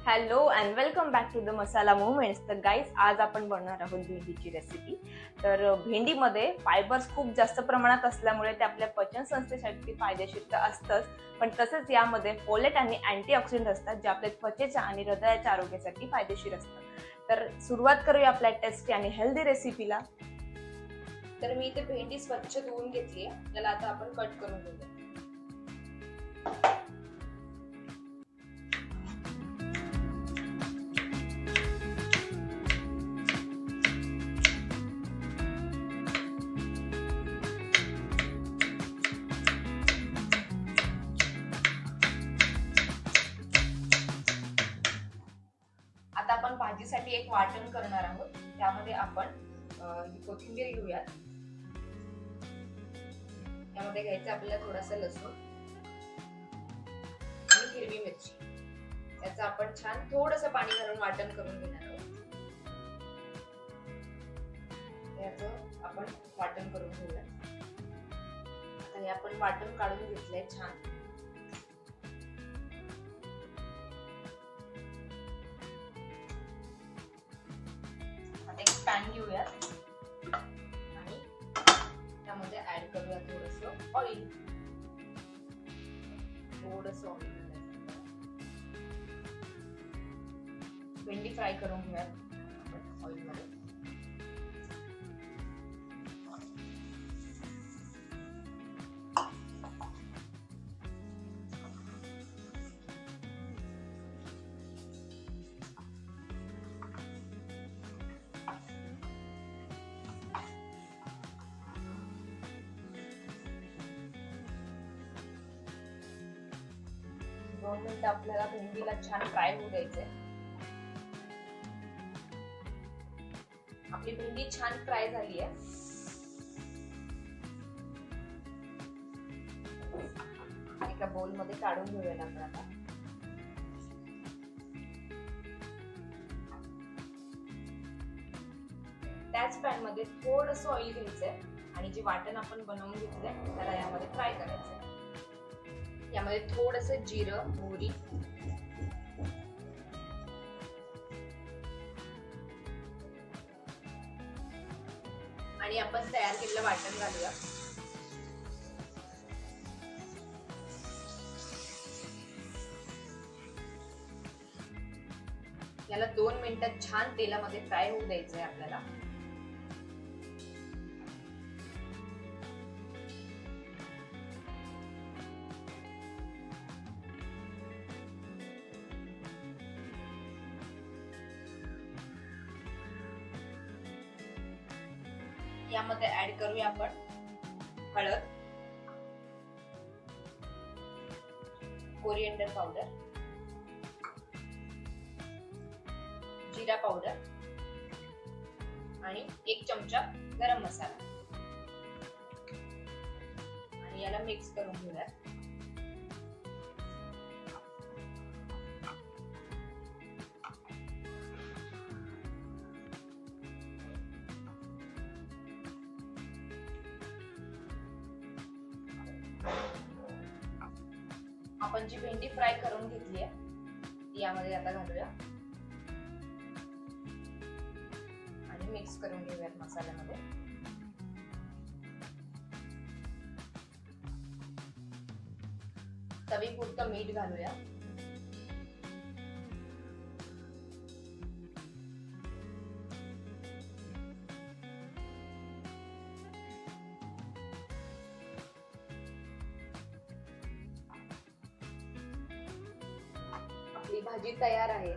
Hello and welcome back to the masala movements. तर guys, आज आपण बनवणार आहोत भेंडीची रेसिपी. तर भेंडीमध्ये फायबर्स खूप जास्त प्रमाणात असल्यामुळे ते आपल्या पचन संस्थेसाठी फायदेशीर तर असतंच, पण तसेच यामध्ये फोलेट आणि अँटीऑक्सिडंट असतात जे आपल्या त्वचेच्या आणि हृदयाच्या आरोग्यासाठी फायदेशीर असतात. तर सुरुवात करूया आपल्या टेस्टी आणि हेल्दी रेसिपीला. तर मी इथे भेंडी स्वच्छ धुवून घेतली आहे. त्याला आता आपण कट करून घेऊया. आता आपण भाजीसाठी एक वाटण करणार आहोत. त्यामध्ये आपण कोथिंबीर घेऊयात. यामध्ये घ्यायचं आपल्याला थोडासा लसूण आणि हिरवी मिरची. त्याचं आपण छान थोडंसं पाणी घालून वाटण करून घेणार आहोत. याचं आपण वाटण करून घेऊया. आता हे आपण वाटण काढून घेतलंय छान. एक पॅन घेऊयात आणि त्यामध्ये ऍड करूया थोडंसं ऑइल. भेंडी फ्राय करून घेऊयात ऑइल मध्ये. दोन मिनिटं आपल्याला भेंडीला छान फ्राय होऊ द्यायचंय. आपली भेंडी छान फ्राय झाली आहे. एका बोल मध्ये काढून घेऊया आपण आता. त्याच पॅन मध्ये थोडंसं ऑइल घ्यायचंय आणि जे वाटण आपण बनवून घेतलंय त्याला यामध्ये फ्राय करायचंय. यामध्ये थोडंसं जिरं, मोहरी आणि आपण तयार केलेलं वाटण घालूया. याला 2 मिनिटात छान तेलामध्ये फ्राय होऊ द्यायचंय आपल्याला. यामध्ये ऍड करूया आपण हळद, कोरिएंडर पावडर, जिरा पावडर आणि 1 चमचा गरम मसाला आणि याला मिक्स करून घेऊया. आपण जी भेंडी फ्राय करून घेतली आहे ती यामध्ये आता घालूया आणि मिक्स करून घेऊयात मसाल्यामध्ये. चवीपुरतं मीठ घालूया. आपली भाजी तयार आहे.